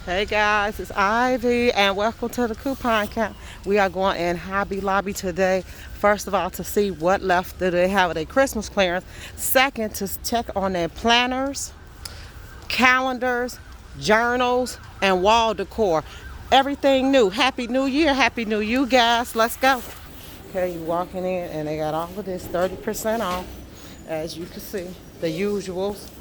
Hey guys, it's Ivy and welcome to the coupon count. We are going in Hobby Lobby today. First of all, to see what left do they have at their Christmas clearance. Second, to check on their planners, calendars, journals, and wall decor. Everything new. Happy New Year. Happy New You guys. Let's go. Okay, you walking in and they got all of this 30% off. As you can see, the usuals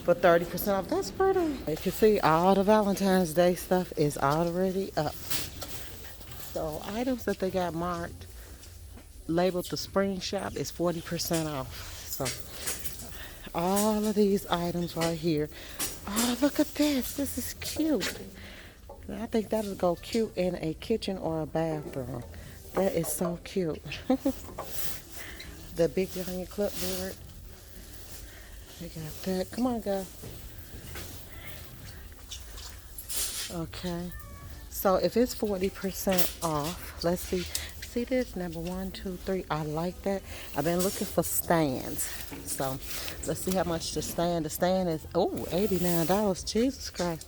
for 30% off. That's pretty. You can see all the Valentine's Day stuff is already up. So items that they got marked, labeled the spring shop is 40% off. So all of these items right here. Oh, look at this. This is cute. I think that'll go cute in a kitchen or a bathroom. That is so cute. The big giant clipboard. We got that. Come on, guys. Okay. So if it's 40% off, let's see. See this? Number one, two, three. I like that. I've been looking for stands. So let's see how much the stand. The stand is, oh, $89. Jesus Christ.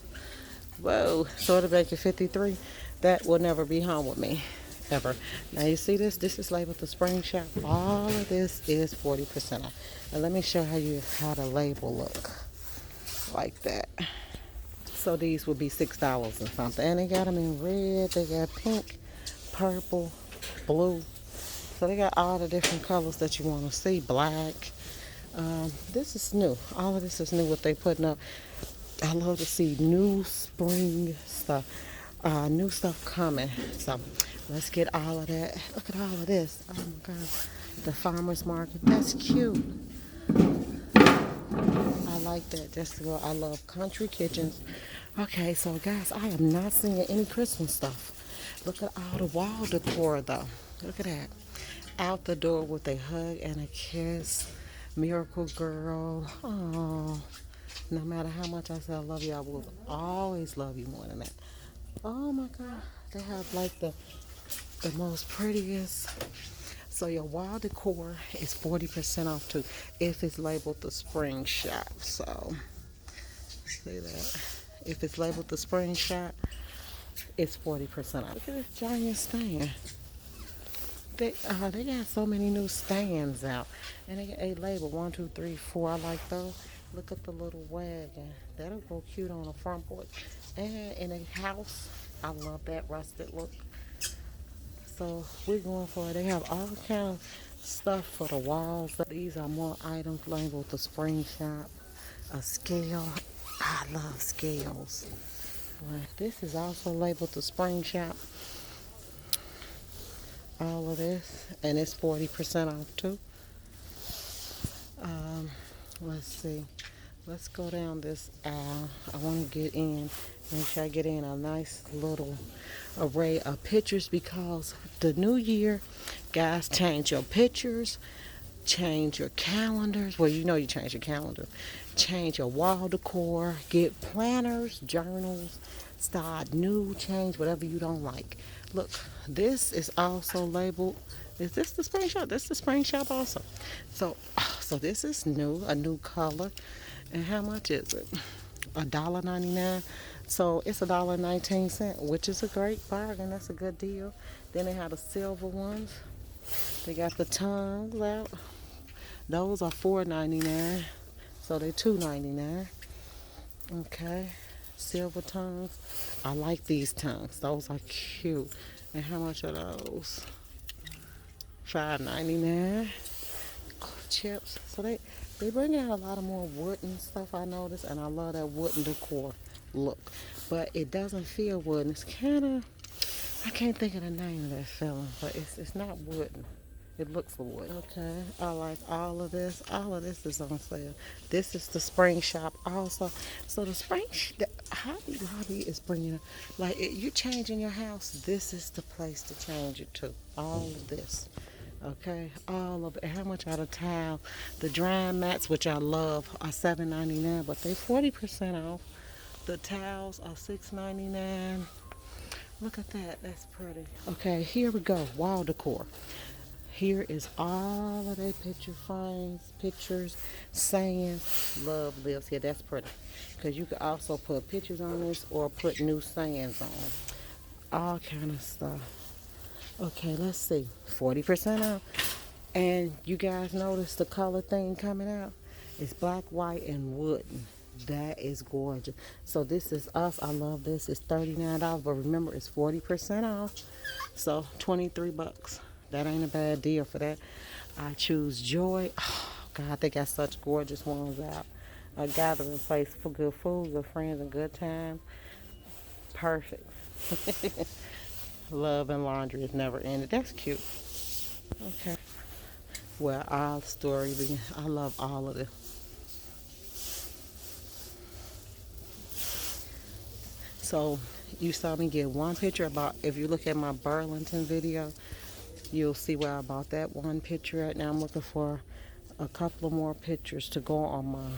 Whoa. So it'll make it 53. That will never be home with me. Ever. Now you see this? This is labeled the spring shop. All of this is 40% off. Now let me show you how the label look. Like that. So these would be $6 and something. And they got them in red, they got pink, purple, blue. So they got all the different colors that you want to see. Black. This is new. All of this is new what they putting up. I love to see new spring stuff. New stuff coming. So let's get all of that. Look at all of this. Oh my God. The farmer's market. That's cute. I like that. Just to go. I love country kitchens. Okay, so guys, I am not seeing any Christmas stuff. Look at all the wall decor though. Look at that. Out the door with a hug and a kiss. Miracle Girl. Oh, no matter how much I say I love you, I will always love you more than that. Oh my God. They have like the most prettiest. So your wall decor is 40% off too if it's labeled the spring shop. So see that. If it's labeled the spring shop, it's 40% off. Look at this giant stand. They got so many new stands out. And they got a label, 1, 2, 3, 4. I like those. Look at the little wagon. That'll go cute on the front porch. And in a house, I love that rustic look. So we're going for it. They have all kind of stuff for the walls. These are more items labeled the spring shop. A scale. I love scales. This is also labeled the spring shop. All of this, and it's 40% off too. Let's see. Let's go down this aisle. I want to get in. Make sure I get in a nice little array of pictures because the new year, guys, change your pictures, change your calendars. Well, you know you change your calendar. Change your wall decor. Get planners, journals. Start new. Change whatever you don't like. Look, this is also labeled. Is this the spring shop? This is the spring shop also. So this is new, a new color. And how much is it? $1.99. So it's $1.19, which is a great bargain. That's a good deal. Then they have the silver ones. They got the tongues out. Those are $4.99. So they're $2.99. Okay. Silver tongues. I like these tongues. Those are cute. And how much are those? $5.99. Chips. So they bring out a lot of more wooden stuff I noticed, and I love that wooden decor look. But it doesn't feel wooden. It's kind of, I can't think of the name of that feeling, but it's not wooden. It looks wood. Okay, I like all of this. All of this is on sale. This is the spring shop also. So the the Hobby Lobby is bringing, like, you changing your house, this is the place to change it to. All of this. Okay, all of it. How much are the tile? The drying mats, which I love, are $7.99, but they 40% off. The towels are $6.99. Look at that. That's pretty. Okay, here we go. Wall decor. Here is all of their picture frames, pictures, sayings. Love lives here. That's pretty. Because you could also put pictures on this or put new sayings on. All kind of stuff. Okay, let's see. 40% off. And you guys notice the color thing coming out? It's black, white, and wooden. That is gorgeous. So this is us. I love this. It's $39, but remember it's 40% off. So 23 bucks. That ain't a bad deal for that. I choose Joy. Oh, God, they got such gorgeous ones out. A gathering place for good food, good friends, and good times. Perfect. Love and laundry is never ended. That's cute. Okay. Well, our story begins. I love all of this. So you saw me get one picture about, if you look at my Burlington video, you'll see where I bought that one picture at. Now I'm looking for a couple of more pictures to go on my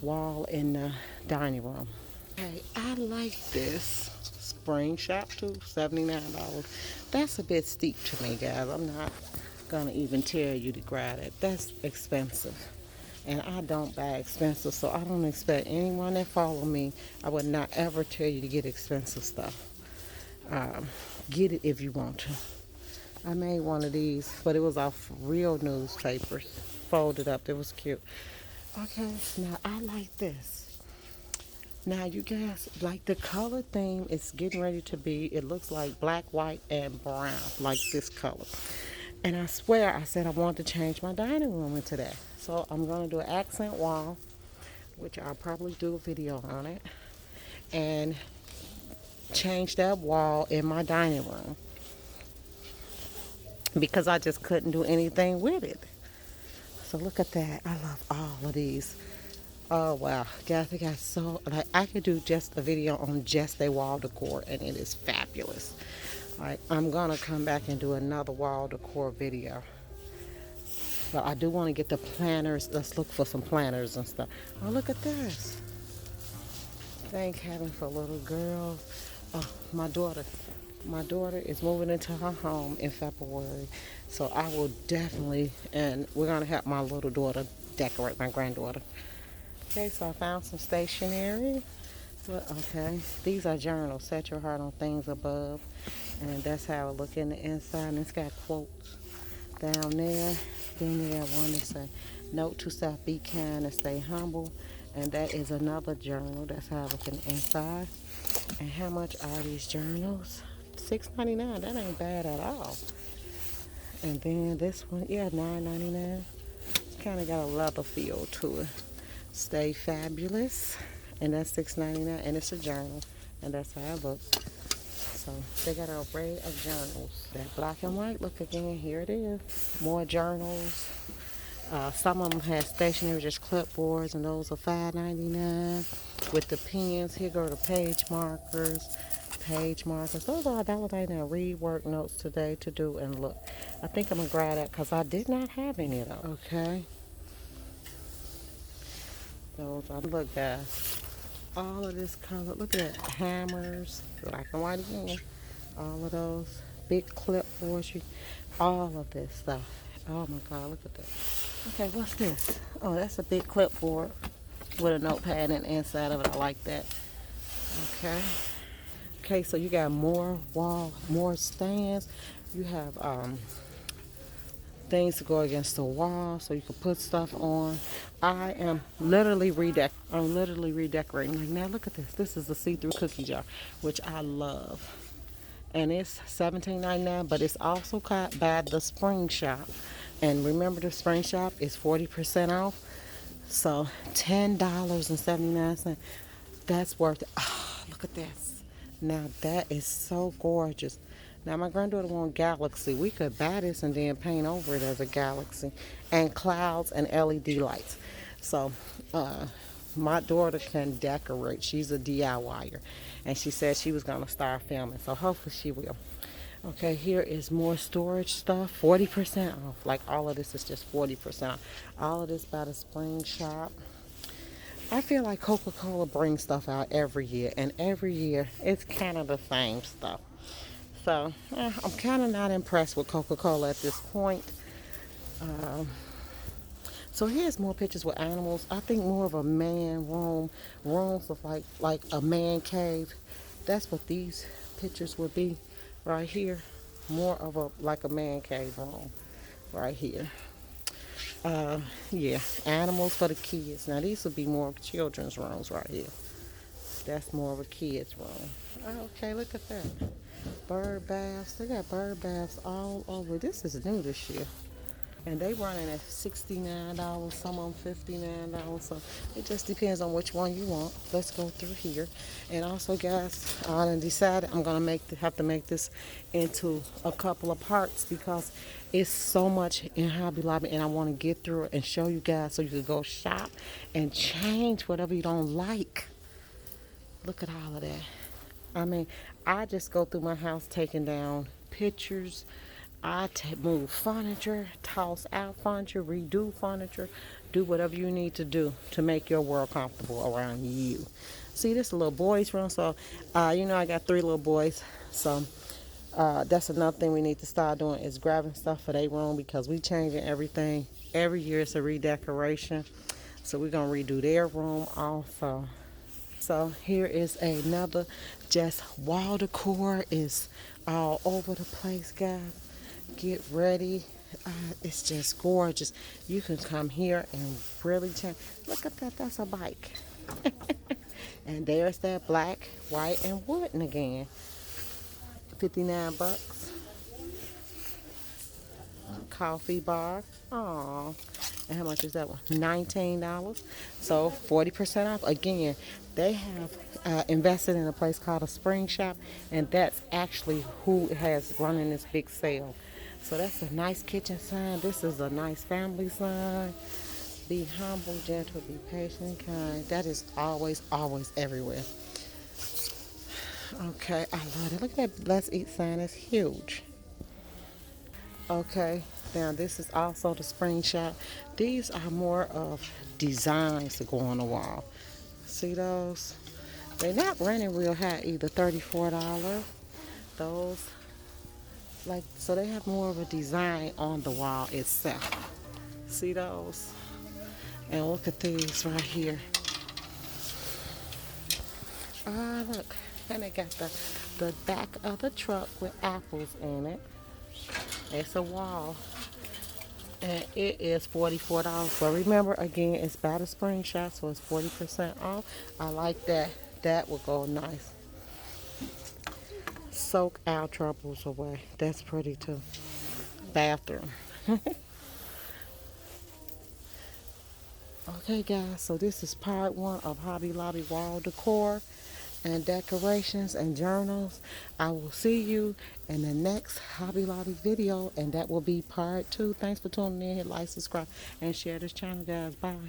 wall in the dining room. Hey, I like this spring shop too, $79. That's a bit steep to me, guys. I'm not gonna even tell you to grab it. That's expensive. And I don't buy expensive, so I don't expect anyone that follow me, I would not ever tell you to get expensive stuff. Get it if you want to. I made one of these, but it was off real newspapers, folded up. It was cute. Okay, now I like this. Now you guys, like the color theme is getting ready to be, it looks like black, white, and brown, like this color. And I swear I said I wanted to change my dining room into that. So I'm going to do an accent wall, which I'll probably do a video on it, and change that wall in my dining room because I just couldn't do anything with it. So look at that. I love all of these. Oh wow, guys, they got so, like, I could do just a video on just a wall decor and it is fabulous. Like, I'm gonna come back and do another wall decor video. But I do want to get the planners. Let's look for some planners and stuff. Oh, look at this. Thank heaven for little girls. Oh, my daughter. My daughter is moving into her home in February. So I will definitely, and we're going to help my little daughter decorate my granddaughter. Okay, so I found some stationery. Well, okay, these are journals. Set your heart on things above. And that's how it look in the inside. And it's got quotes down there. Then you got one that say, note to self, be kind and stay humble. And that is another journal. That's how I look in the inside. And how much are these journals? $6.99. That ain't bad at all. And then this one, yeah, $9.99. Kind of got a leather feel to it. Stay fabulous. And that's $6.99. And it's a journal. And that's how I look. So they got an array of journals. That black and white look again. Here it is. More journals. Some of them have stationery, just clipboards, and those are $5.99 with the pens. Here go the page markers. Page markers. Those are $1.99. Read work notes today to do and look. I think I'm gonna grab that because I did not have any of those. Okay. Those are, look guys. All of this color. Look at that. Hammers. Black and white again. All of those. Big clipboards. All of this stuff. Oh my God, look at that. Okay, what's this? Oh, that's a big clipboard with a notepad in the inside of it. I like that. Okay. Okay, so you got more wall, more stands. You have things to go against the wall so you can put stuff on. I am literally redecorating. Like, now look at this. This is a see-through cookie jar, which I love. And it's $17.99, but it's also caught by the Spring Shop. And remember, the Spring Shop is 40% off. So $10.79. That's worth it. Oh, look at this. Now that is so gorgeous. Now my granddaughter wants Galaxy. We could buy this and then paint over it as a Galaxy. And clouds and LED lights. So my daughter can decorate. She's a DIYer. And she said she was going to start filming. So hopefully she will. Okay, here is more storage stuff. 40% off. Like, all of this is just 40% off. All of this by the Spring Shop. I feel like Coca-Cola brings stuff out every year. And every year, it's kind of the same stuff. So I'm kind of not impressed with Coca-Cola at this point. Um, so here's more pictures with animals. I think more of a man room, rooms of like a man cave. That's what these pictures would be right here. More of a like a man cave room right here. Uh, yeah, animals for the kids. Now these would be more of children's rooms right here. That's more of a kid's room. Okay, look at that. Bird baths. They got bird baths all over. This is new this year. And they running at $69, some of them $59. So it just depends on which one you want. Let's go through here. And also, guys, I done decided I'm gonna have to make this into a couple of parts because it's so much in Hobby Lobby, and I want to get through it and show you guys so you can go shop and change whatever you don't like. Look at all of that. I mean, I just go through my house taking down pictures. Move furniture, toss out furniture, redo furniture, do whatever you need to do to make your world comfortable around you. See, this is a little boy's room, so I got 3 little boys, so that's another thing we need to start doing is grabbing stuff for their room because we changing everything. Every year it's a redecoration, so we're gonna redo their room also. So here is another just wall decor is all over the place, guys. Get ready. It's just gorgeous. You can come here and really change. Look at that. That's a bike. And there's that black, white, and wooden again. 59 bucks. Coffee bar. Aw. And how much is that one? $19. So 40% off. Again, they have invested in a place called a Spring Shop, and that's actually who has running this big sale. So that's a nice kitchen sign. This is a nice family sign. Be humble, gentle, be patient, kind. That is always, always everywhere. Okay, I love it. Look at that Let's Eat sign. It's huge. Okay, now this is also the Spring Shop. These are more of designs to go on the wall. See those? They're not running real high either. $34. Those, like, so they have more of a design on the wall itself. See those? And look at these right here. Ah, look. And they got the back of the truck with apples in it. It's a wall. And it is $44. So remember, again, it's by the Spring Shop, so it's 40% off. I like that. That will go nice. Soak our troubles away. That's pretty too. Bathroom. Okay, guys, so this is part 1 of Hobby Lobby wall decor and decorations and journals. I will see you in the next Hobby Lobby video, and that will be part 2. Thanks for tuning in. Hit like, subscribe, and share this channel, guys. Bye.